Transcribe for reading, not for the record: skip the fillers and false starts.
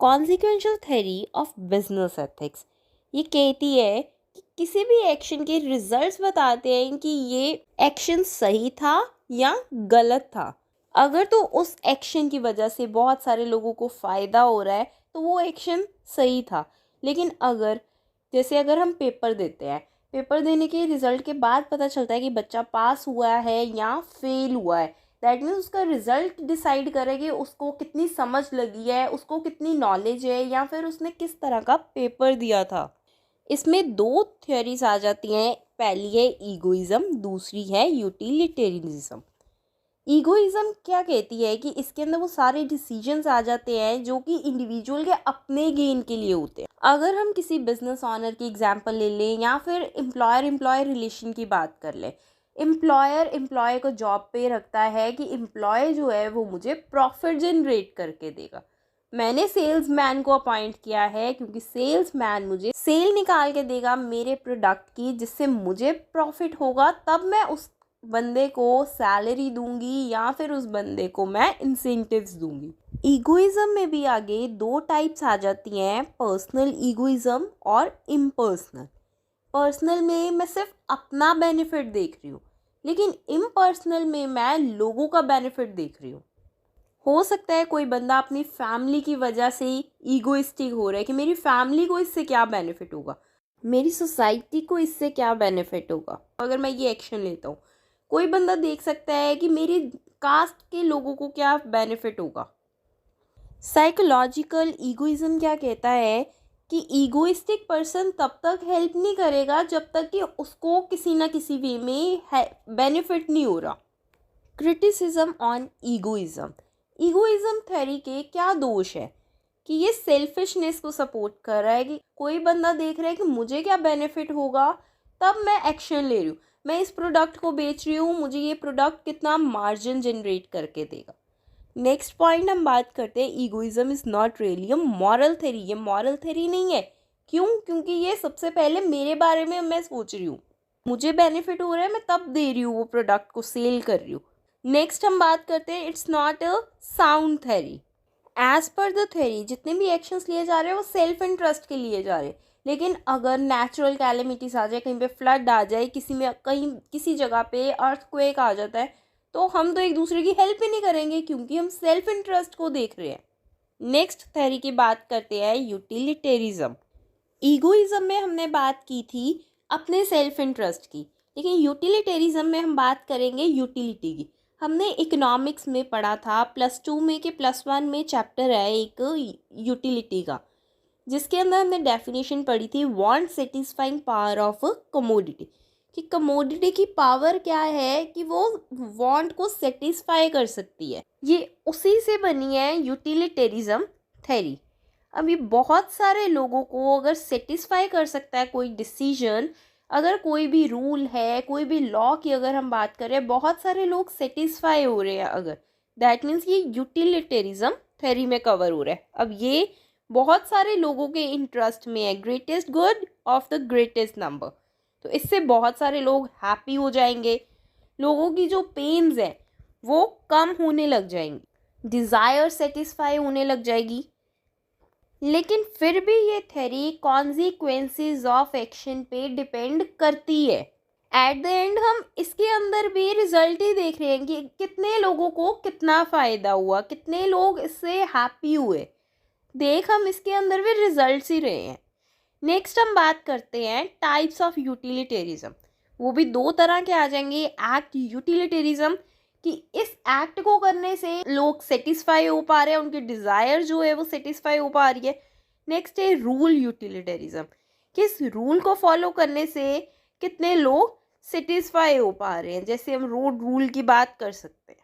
Consequential theory of business ethics ये कहती है कि किसी भी एक्शन के रिजल्ट्स बताते हैं कि ये एक्शन सही था या गलत था। अगर तो उस एक्शन की वजह से बहुत सारे लोगों को फ़ायदा हो रहा है तो वो एक्शन सही था। लेकिन अगर हम पेपर देते हैं, पेपर देने के रिज़ल्ट के बाद पता चलता है कि बच्चा पास हुआ है या फेल हुआ है, दैट मीन्स उसका रिज़ल्ट डिसाइड करे कि उसको कितनी समझ लगी है, उसको कितनी नॉलेज है, या फिर उसने किस तरह का पेपर दिया था। इसमें दो थ्योरीज आ जाती हैं। पहली है ईगोइज़म, दूसरी है यूटिलिटेरियनिज्म। ईगोइज़म क्या कहती है कि इसके अंदर वो सारे डिसीजंस आ जाते हैं जो कि इंडिविजुअल के अपने गेन के लिए होते हैं। अगर हम किसी बिजनेस ऑनर की एग्जांपल ले लें या फिर एम्प्लॉयर एम्प्लॉय रिलेशन की बात कर लें, एम्प्लॉयर एम्प्लॉय को जॉब पे रखता है कि एम्प्लॉय जो है वो मुझे प्रॉफिट जनरेट करके देगा। मैंने सेल्समैन को अपॉइंट किया है क्योंकि सेल्समैन मुझे सेल निकाल के देगा मेरे प्रोडक्ट की, जिससे मुझे प्रॉफिट होगा, तब मैं उस बंदे को सैलरी दूंगी या फिर उस बंदे को मैं इंसेंटिव्स दूंगी। ईगोइज्म में भी आगे दो टाइप्स आ जाती हैं, पर्सनल ईगोइज्म और इम्पर्सनल। पर्सनल में मैं सिर्फ अपना बेनिफिट देख रही हूँ, लेकिन इम्पर्सनल में मैं लोगों का बेनिफिट देख रही हूँ। हो सकता है कोई बंदा अपनी फैमिली की वजह से ईगोइस्टिक हो रहा है कि मेरी फैमिली को इससे क्या बेनिफिट होगा, मेरी सोसाइटी को इससे क्या बेनिफिट होगा अगर मैं ये एक्शन लेता हूँ। कोई बंदा देख सकता है कि मेरी कास्ट के लोगों को क्या बेनिफिट होगा। साइकोलॉजिकल ईगोइज्म क्या कहता है कि ईगोइस्टिक पर्सन तब तक हेल्प नहीं करेगा जब तक कि उसको किसी ना किसी वे में बेनिफिट नहीं हो रहा। Criticism on egoism. Egoism theory के क्या दोष है कि ये सेल्फिशनेस को सपोर्ट कर रहा है कि कोई बंदा देख रहा है कि मुझे क्या बेनिफिट होगा, तब मैं एक्शन ले रही हूँ। मैं इस प्रोडक्ट को बेच रही हूँ, मुझे ये प्रोडक्ट कितना मार्जिन जनरेट करके देगा। नेक्स्ट पॉइंट हम बात करते हैं, egoism is not really a moral theory. ये मॉरल थ्योरी नहीं है। क्यों? क्योंकि ये सबसे पहले मेरे बारे में मैं सोच रही हूँ, मुझे बेनिफिट हो रहा है, मैं तब दे रही हूँ, वो प्रोडक्ट को सेल कर रही हूँ। नेक्स्ट हम बात करते हैं, it's not a sound theory. As per the theory जितने भी एक्शंस लिए जा रहे हैं वो सेल्फ इंटरेस्ट के लिए जा रहे हैं, लेकिन अगर नेचुरल कैलेमिटीज आ जाए, कहीं पे फ्लड आ जाए, कहीं किसी जगह पे अर्थक्वेक आ जाता है, तो हम तो एक दूसरे की हेल्प ही नहीं करेंगे क्योंकि हम सेल्फ इंटरेस्ट को देख रहे हैं। नेक्स्ट थ्योरी की बात करते हैं, यूटिलिटेरिज्म। ईगोइज्म में हमने बात की थी अपने सेल्फ इंटरेस्ट की, लेकिन यूटिलिटेरिज्म में हम बात करेंगे यूटिलिटी की। हमने इकोनॉमिक्स में पढ़ा था, +2 में के +1 में चैप्टर है एक यूटिलिटी का, जिसके अंदर हमने डेफिनेशन पढ़ी थी, want satisfying power of a commodity. कि कमोडिटी की पावर क्या है कि वो वांट को सेटिस्फाई कर सकती है। ये उसी से बनी है यूटिलिटेरिज्म थ्योरी। अभी बहुत सारे लोगों को अगर सेटिस्फाई कर सकता है कोई डिसीजन, अगर कोई भी रूल है, कोई भी लॉ की अगर हम बात करें, बहुत सारे लोग सेटिस्फाई हो रहे हैं, अगर दैट मीन्स ये यूटिलिटेरिज्म थ्योरी में कवर हो रहा है। अब ये बहुत सारे लोगों के इंटरेस्ट में है, greatest good of the greatest number, तो इससे बहुत सारे लोग हैप्पी हो जाएंगे, लोगों की जो पेन्स है वो कम होने लग जाएंगी, डिज़ायर सेटिस्फाई होने लग जाएगी। लेकिन फिर भी ये थ्योरी कॉन्सिक्वेंसेस ऑफ एक्शन पे डिपेंड करती है। एट द एंड हम इसके अंदर भी रिजल्ट ही देख रहे हैं कि कितने लोगों को कितना फ़ायदा हुआ, कितने लोग इससे हैप्पी हुए। हम इसके अंदर भी रिजल्ट्स ही रहे हैं। नेक्स्ट हम बात करते हैं टाइप्स ऑफ यूटिलिटेरिज्म। वो भी दो तरह के आ जाएंगे, एक्ट यूटिलिटेरिज्म कि इस एक्ट को करने से लोग सेटिस्फाई हो पा रहे हैं, उनकी डिज़ायर जो है वो सेटिस्फाई हो पा रही है। नेक्स्ट है रूल यूटिलिटेरिज्म, कि इस रूल को फॉलो करने से कितने लोग सेटिस्फाई हो पा रहे हैं, जैसे हम रोड रूल की बात कर सकते हैं।